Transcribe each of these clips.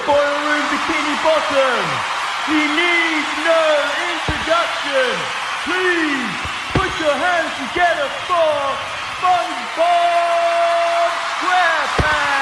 Boiler Room Bikini Bottom. He needs no introduction. Please put your hands together for Spongebob SquarePants.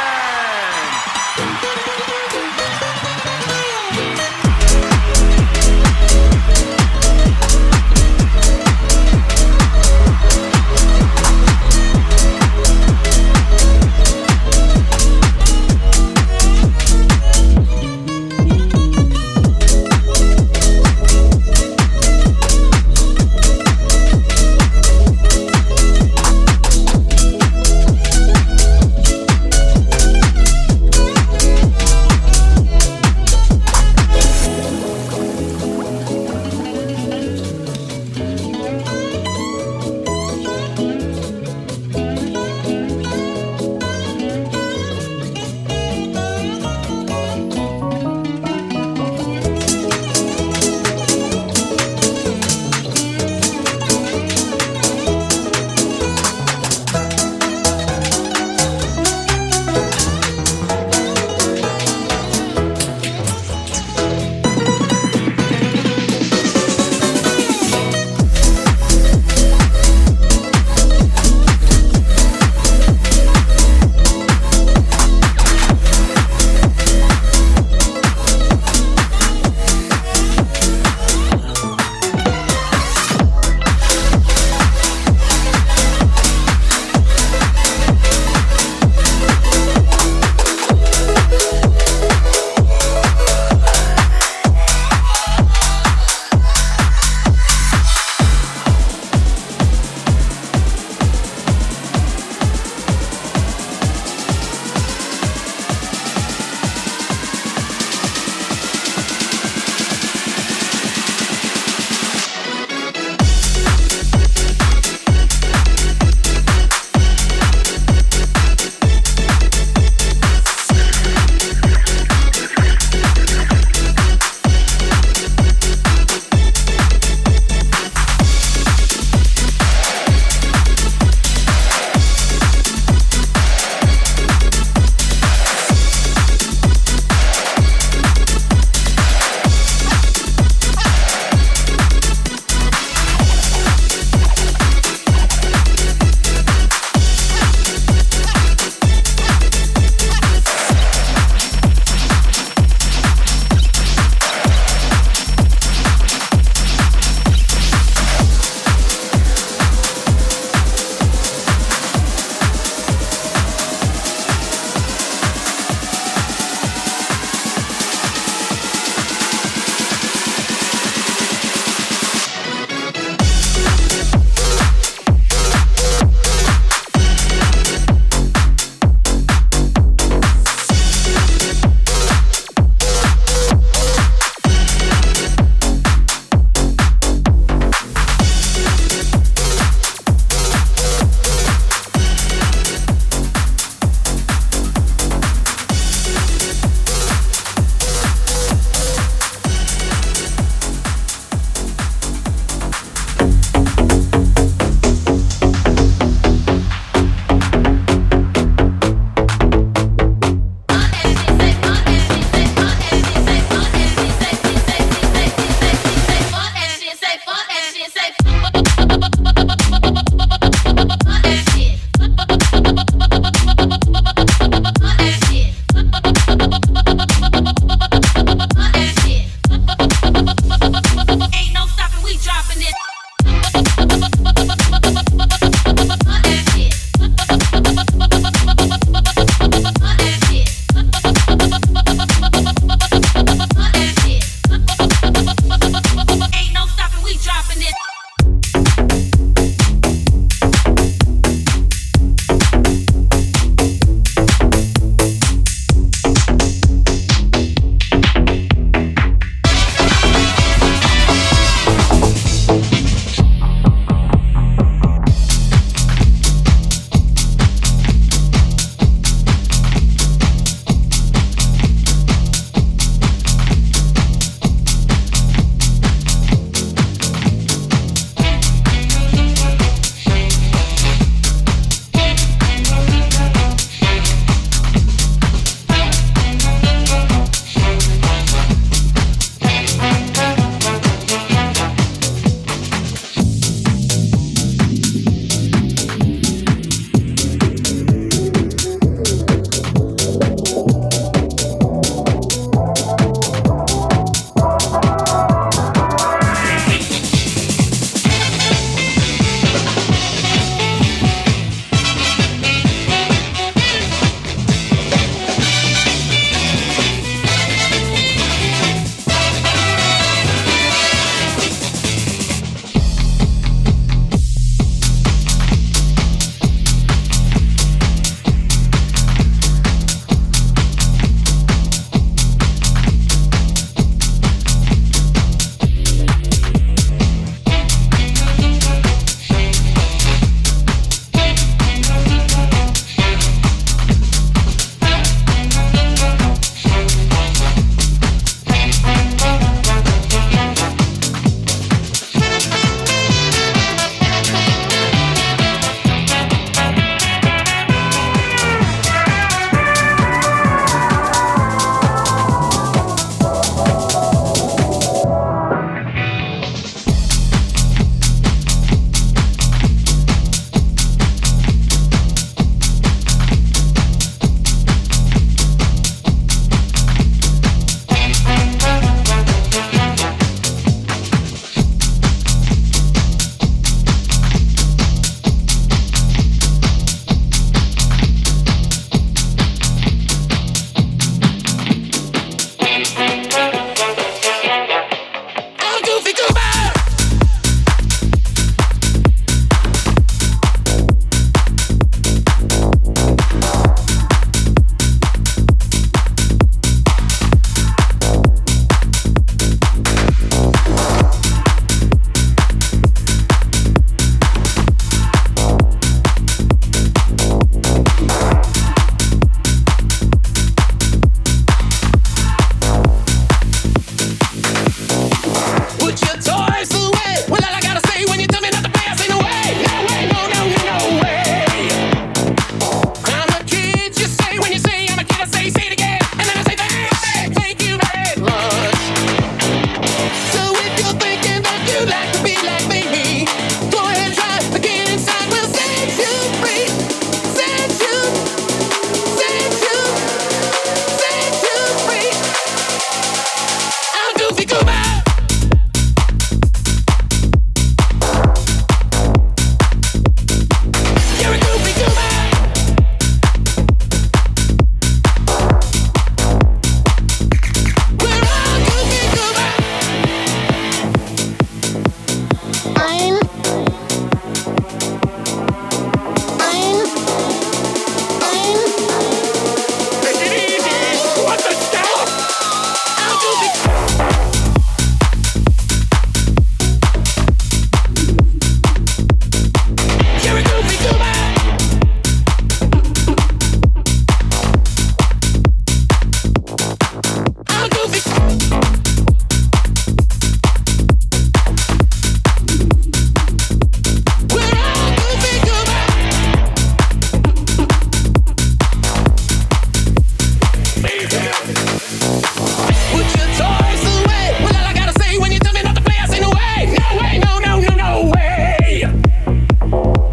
Put your toys away. Well, all I gotta say when you tell me not to play, I say no way. No way, no, no, no, no way.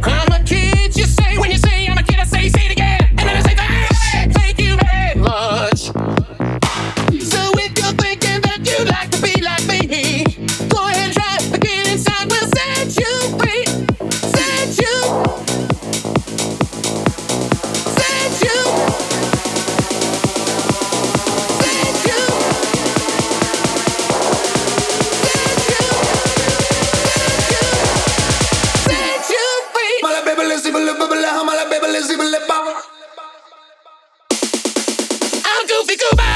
I'm a kid, you say. When you say I'm a kid, I say it again. And then I say thank you very much. So if you're thinking that you'd like to be like me, go ahead and try to get inside. We'll set you free. Set you. Set you. Set you. Set you free. Mala baby, let's see, mala baby, let's see, I'm Goofy Goober.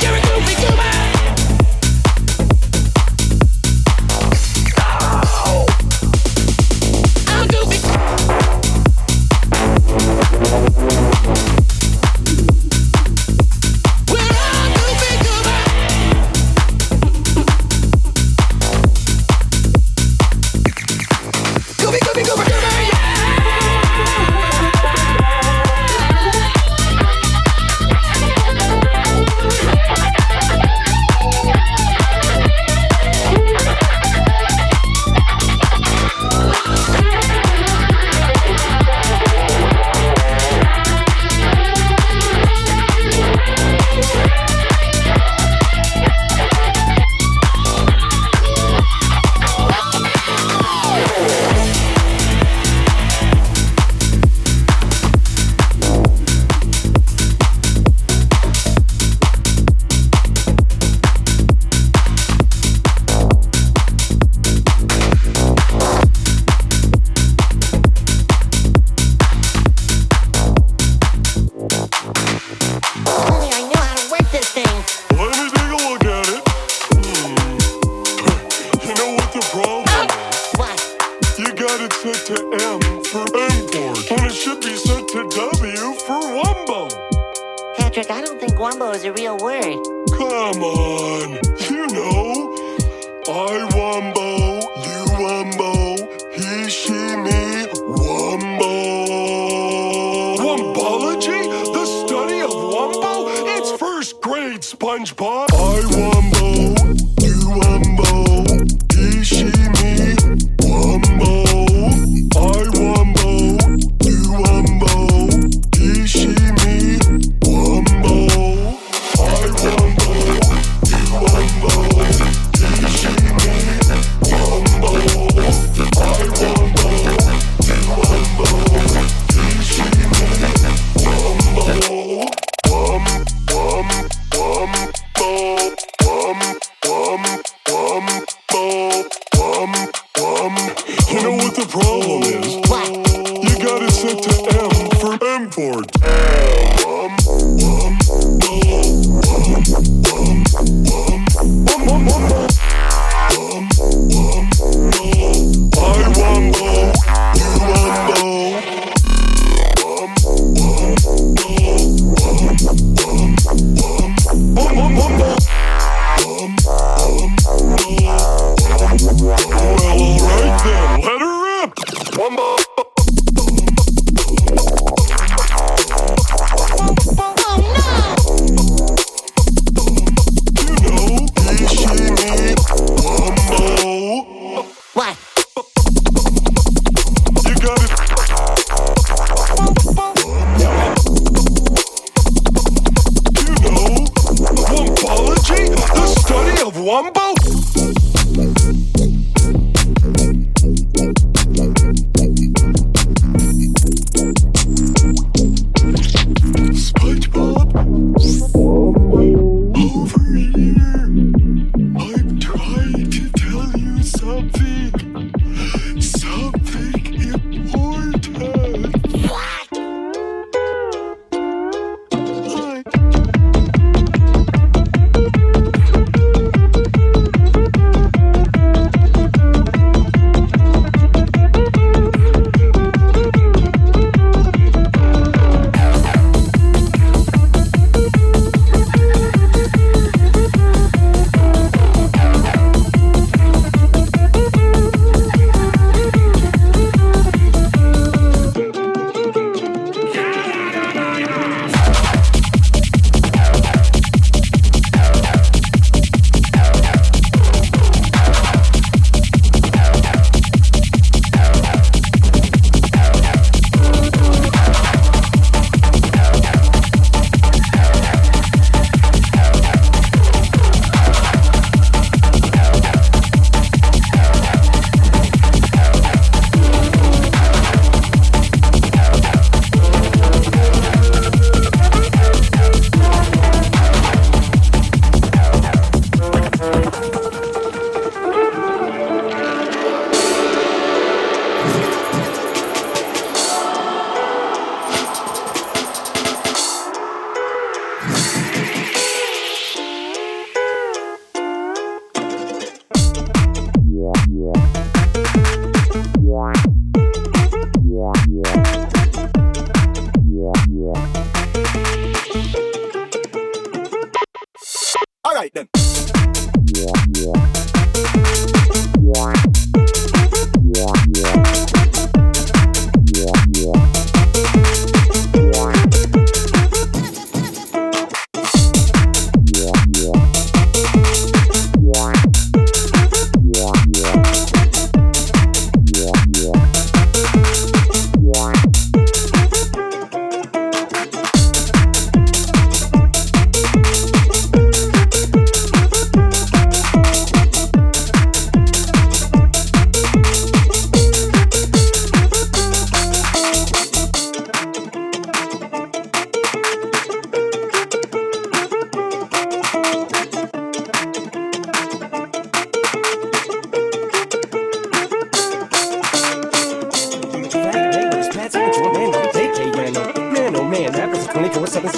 You're a Goofy Goober. I'm Goofy. We're all Goofy Goober. Goofy, Goofy, Goober, Goober, yeah. Only I knew how to work this thing. Let me take a look at it. You know what the problem is? What? You got it set to M for Mport, when it should be set to W for Wumbo. Patrick, I don't think Wumbo is a real word. Come on, you know. I Wumbo, you Wumbo, he, she, me, Wumbo. Wumbology? The study of Wumbo? It's first grade, Spongebob. I Wumbo, you Wumbo, he, she, me, Wumbo. I Wumbo, you Wumbo, he, she, me, Wumbo. I Wumbo, you Wumbo, he, she, me, Wumbo. I Wumbo, you Wumbo, he, she, me, Wumbo. Wum, wum, wum, bo, wum, wum, wum, bo, wum, wum. You know what the problem is? What? You got it set to M for Mport. Wum, wum, bo, wum, wum, wum, wum, wum, wum, wum, wum, bo. I Wumbo, you Wumbo. Wum, wum, bo, wum, wum, wum, wum, wum, wum, bo. Wum, wum, bo, well, alright then, let her rip! Wumbo.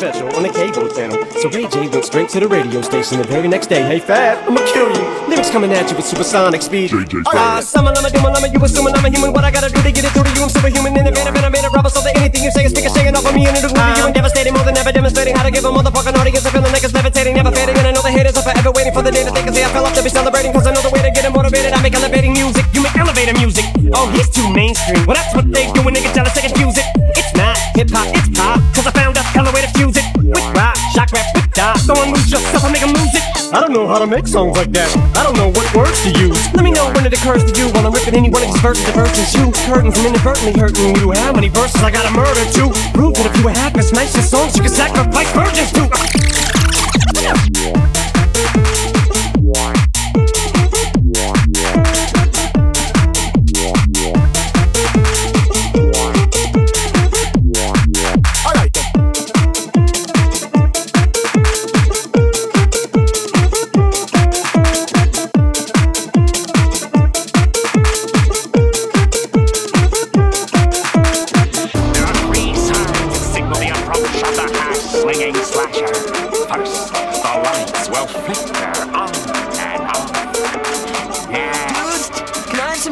special on the cable channel. So Ray J went straight to the radio station the very next day. Hey Fab, I'ma kill you. Lyrics coming at you with supersonic speed. Summon, I'm a doom, I'm a you assuming I'm a human. What I gotta do to get it through to you? I'm superhuman, innovative, and I made a rubber so that anything you say is shaking off of me and it'll glue to you and devastating more than ever, demonstrating how to give a motherfucking audience a feeling like it's levitating, never fading. And I know the haters are forever waiting for the day that they can say I fell off to be celebrating. Cause I know the way to get them motivated. I make elevating music, you make elevator music. Oh, he's too mainstream. Well, that's what they do when they get jealous, they confuse it. It's not hip-hop, it's pop. Cause I found a hella way to fuse it. With rock, shock rap, with dot. Don't lose yourself, I make them lose it. I don't know how to make songs like that. I don't know what words to use. Let me know when it occurs to you. While I'm ripping any one of these verses, the verses you curtains and inadvertently hurting you. How many verses I gotta murder to prove that if you were hackers, nice your songs you can sacrifice virgins to.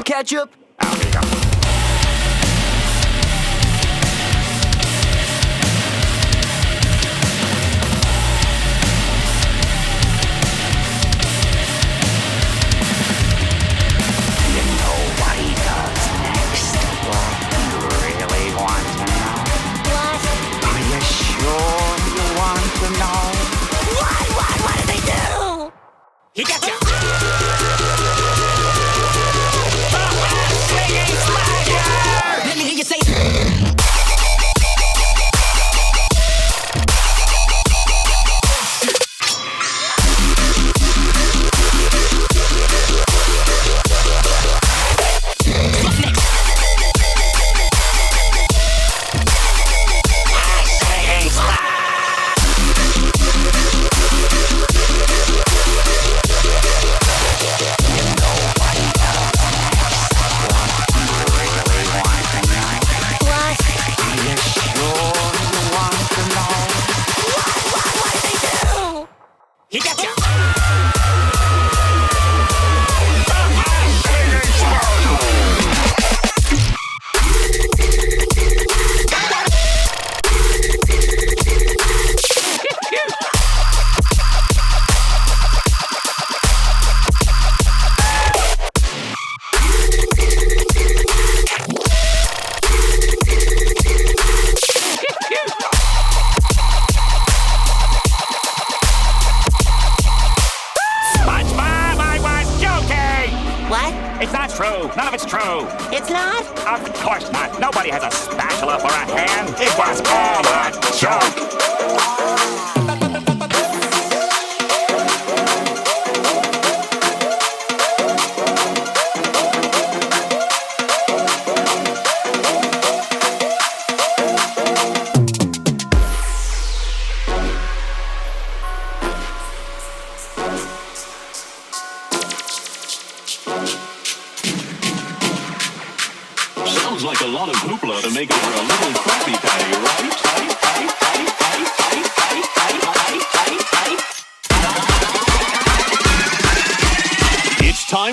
Ketchup.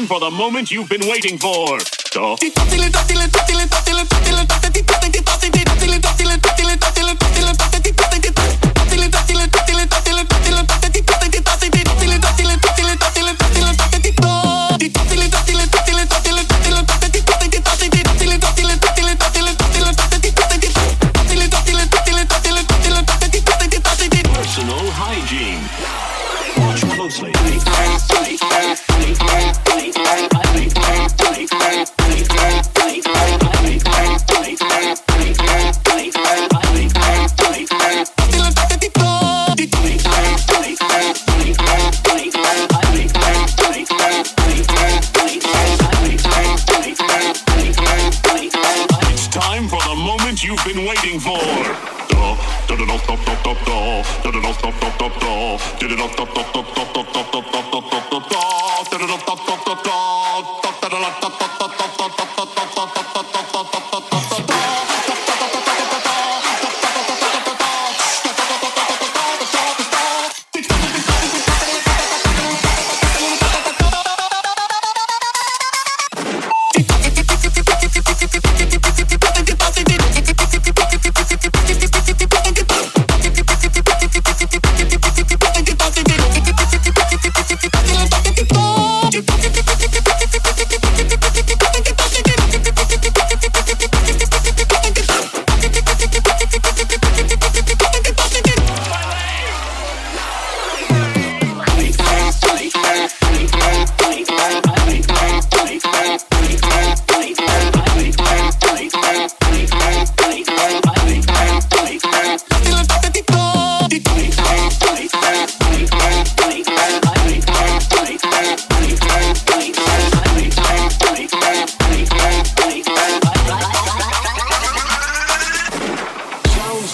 For the moment you've been waiting for. Personal hygiene. Watch closely.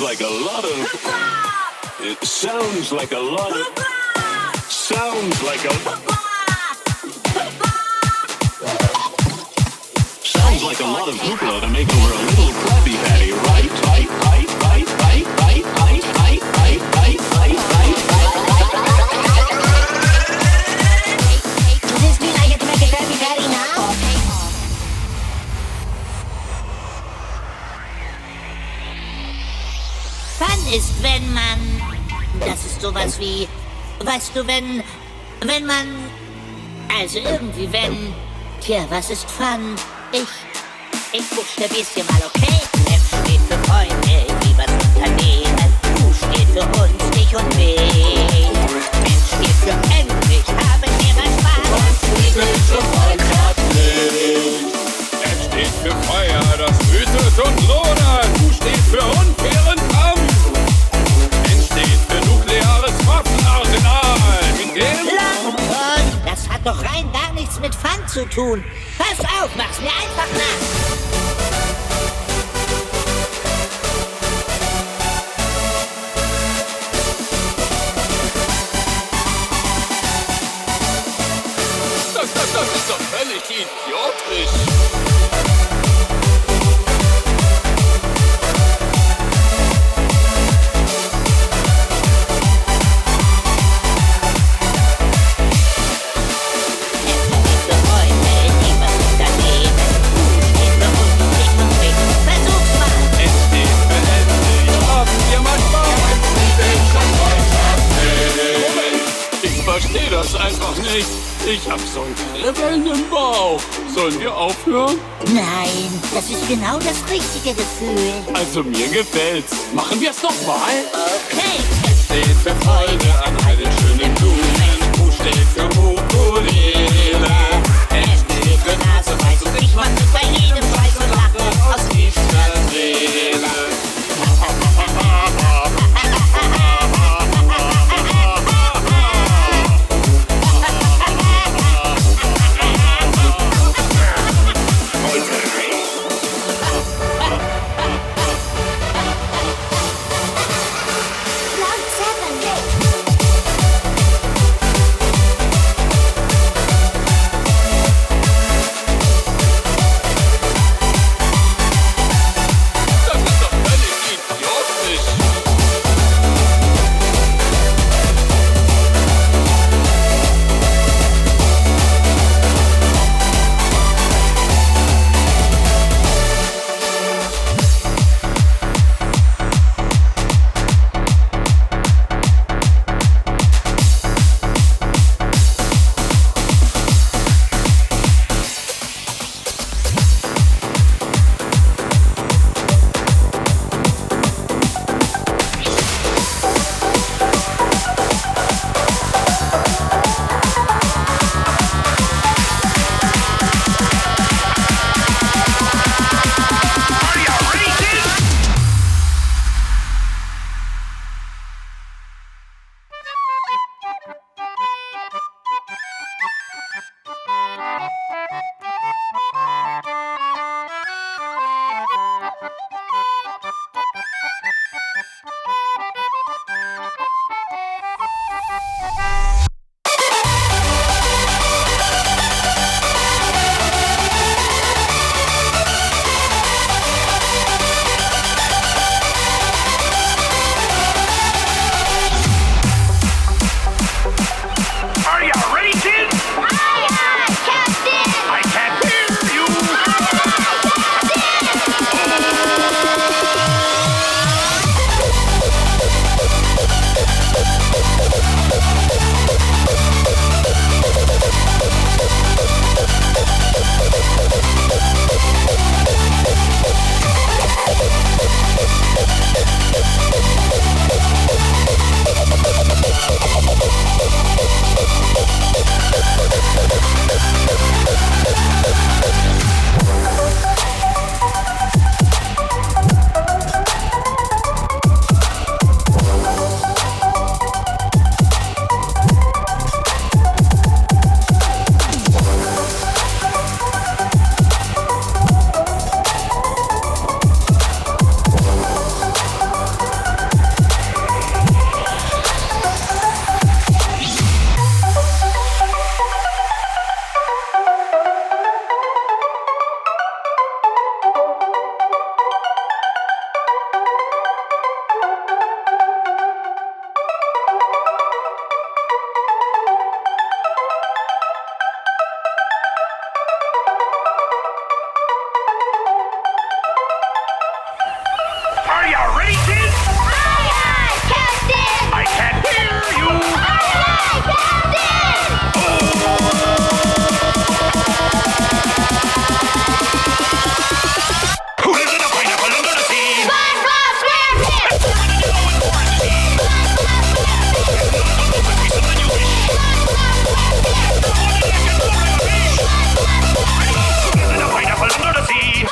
like a lot of... It sounds like a lot of... Sounds like a... Sounds like a lot of hoopla to make over a little Krabby Patty, right? Does this mean I get to make a Krabby Patty now? Fun ist, wenn man... Das ist sowas wie... Weißt du, wenn man... Also irgendwie wenn... Tja, was ist Fun? Ich buchstabier's dir mal, okay? F steht für Freunde, die was unternehmen. U steht für uns, dich und mich. N steht für endlich, haben wir mal Spaß. F steht für Feuer, das wütet und lodert. U steht für unfairen Kampf. N steht für nukleares Waffenarsenal. Mit dem... London, das hat doch rein gar nichts mit Fun zu tun. Pass auf, mach's mir einfach nach. Das ist doch völlig idiotisch. Verstehe das einfach nicht. Ich hab so ein Kribbeln im Bauch. Sollen wir aufhören? Nein, das ist genau das richtige Gefühl. Also mir gefällt's. Machen wir es doch mal. Okay. S steht für Freude an all den schönen Blumen. U steht für Ukulele. S steht für Nase, weiß und ich mach es bei jedem Scheiß und Lachen aus tiefster Seele. Are you ready, kids? Aye, aye, Captain! I can't hear you! Aye, aye, Captain! Who lives in a pineapple under the sea? SpongeBob SquarePants! In a pineapple under the sea.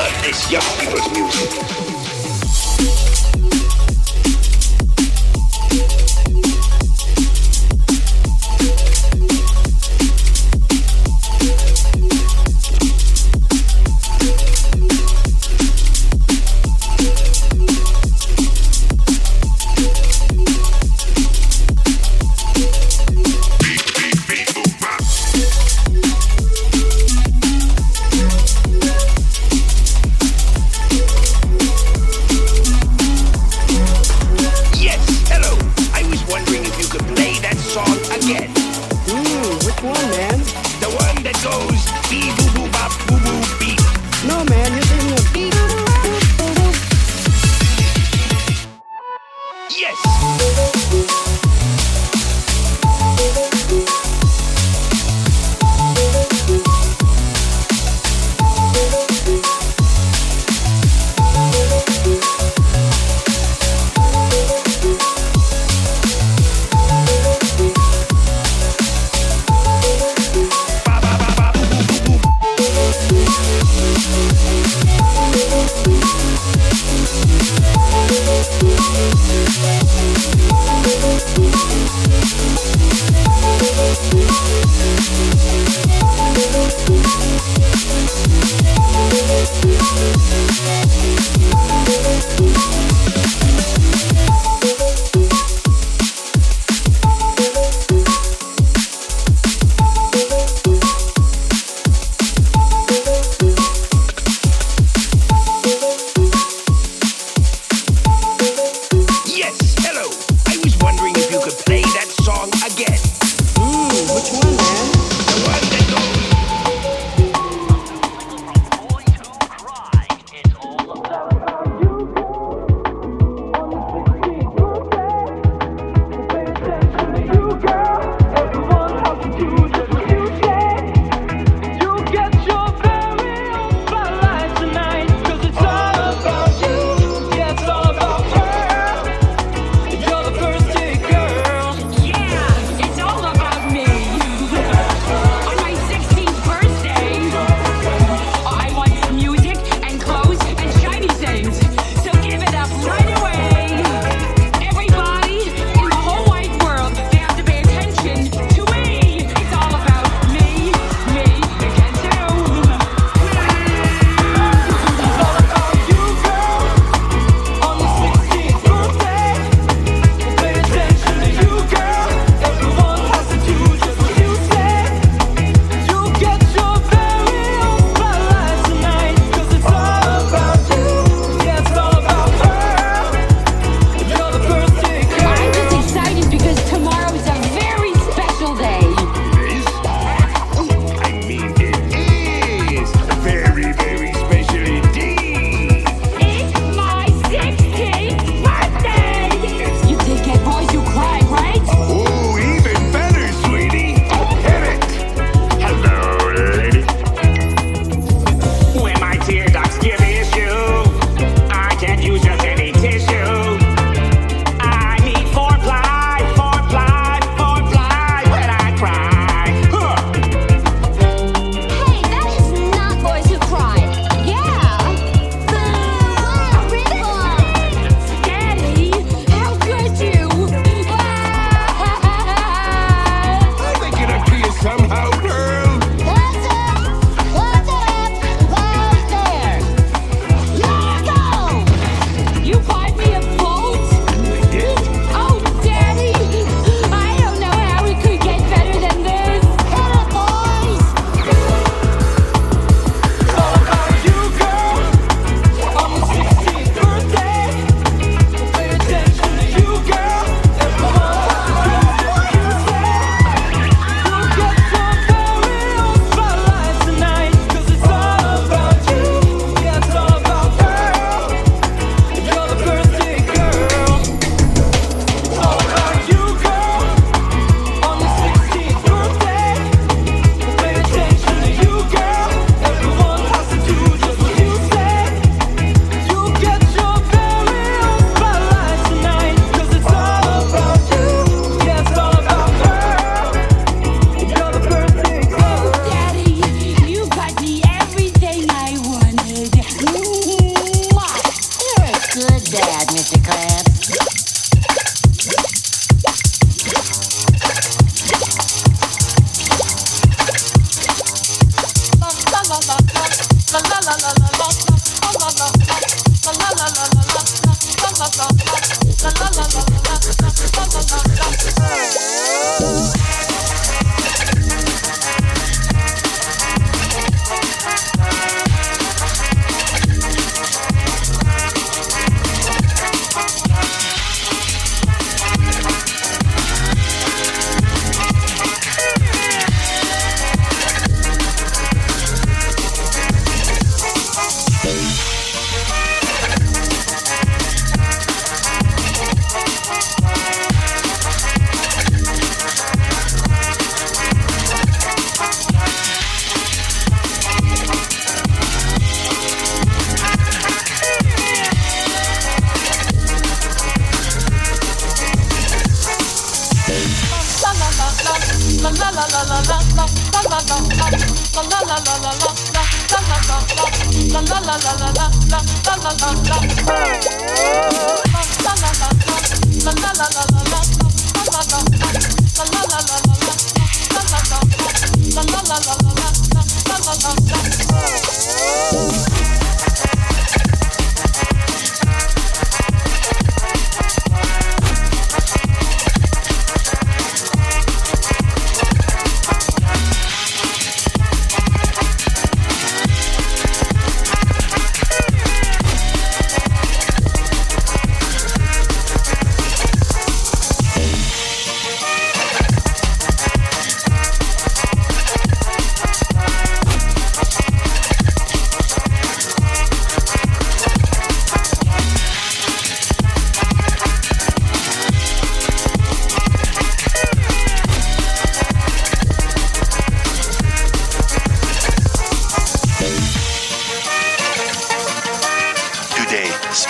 love this young people's music.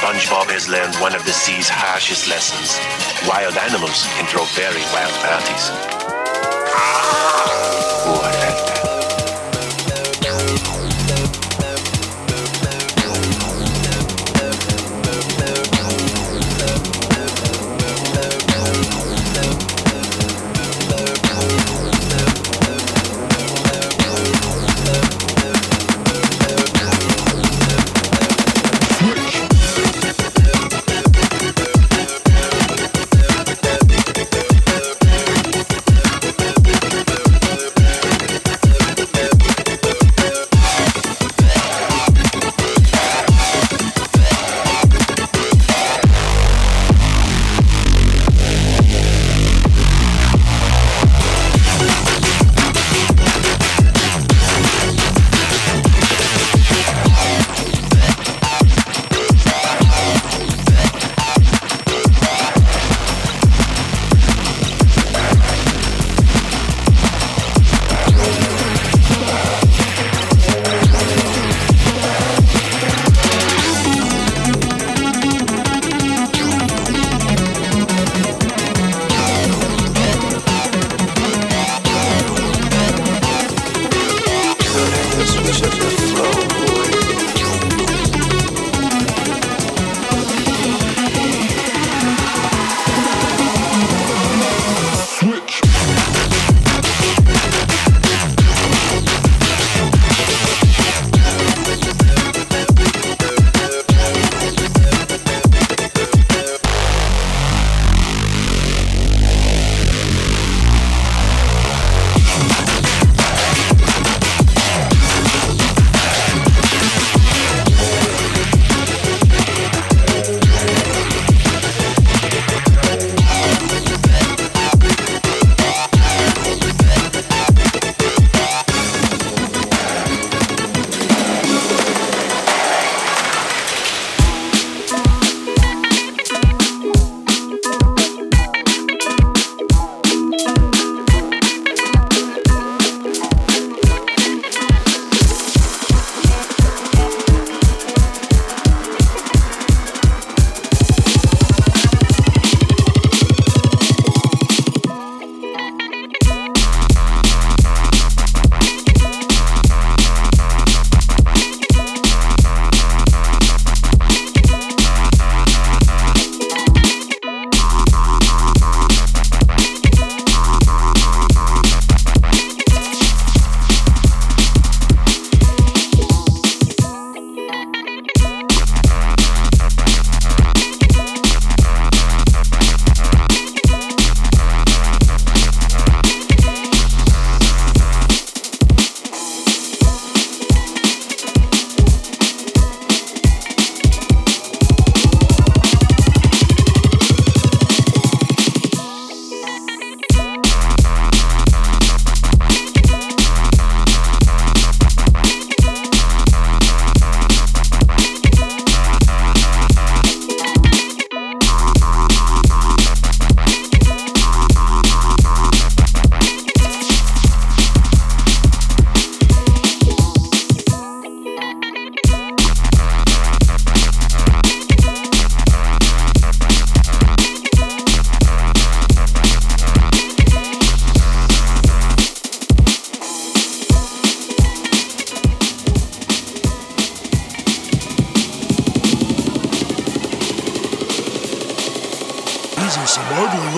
Spongebob has learned one of the sea's harshest lessons. Wild animals can throw very wild parties. Oh, I felt that.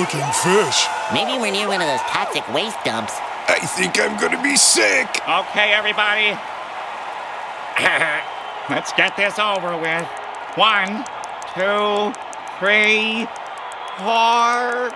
looking fish. Maybe we're near one of those toxic waste dumps. I think I'm gonna be sick. Okay, everybody. Let's get this over with. 1, 2, 3, 4.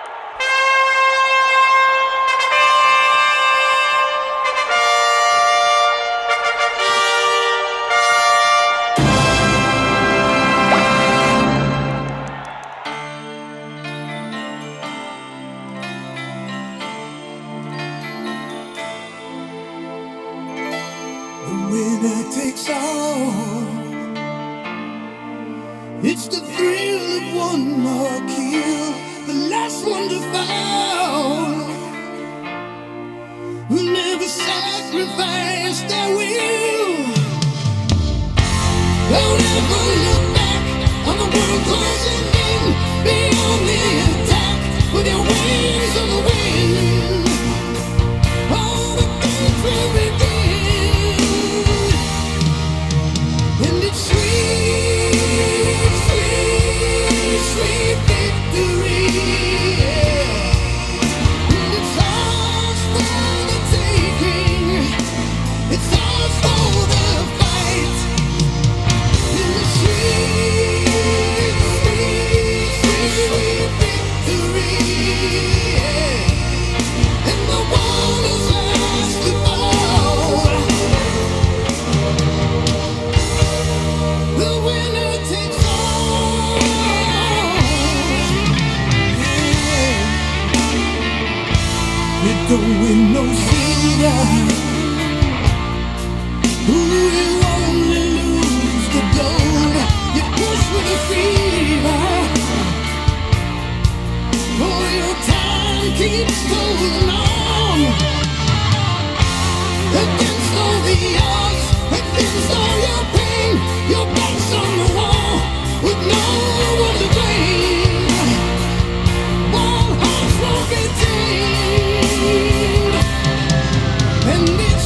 Winner takes all. It's the thrill of one more kill, the last one to fall. Who never sacrifice their will. Don't ever look back on the world closing in. Beyond the attack with your wings on the wind. All the things will begin. And it's sweet, sweet, sweet victory. And it's ours for the taking. It's ours for the fight. And it's sweet, sweet, sweet victory. And the one is last to fall. The winner takes all. You don't win no silver. You only lose the gold. You push with a fever. For your time keeps going on. Against all the odds, against all your pain. Your back's on the wall with no one to blame. Wild hearts won't be tamed. And it's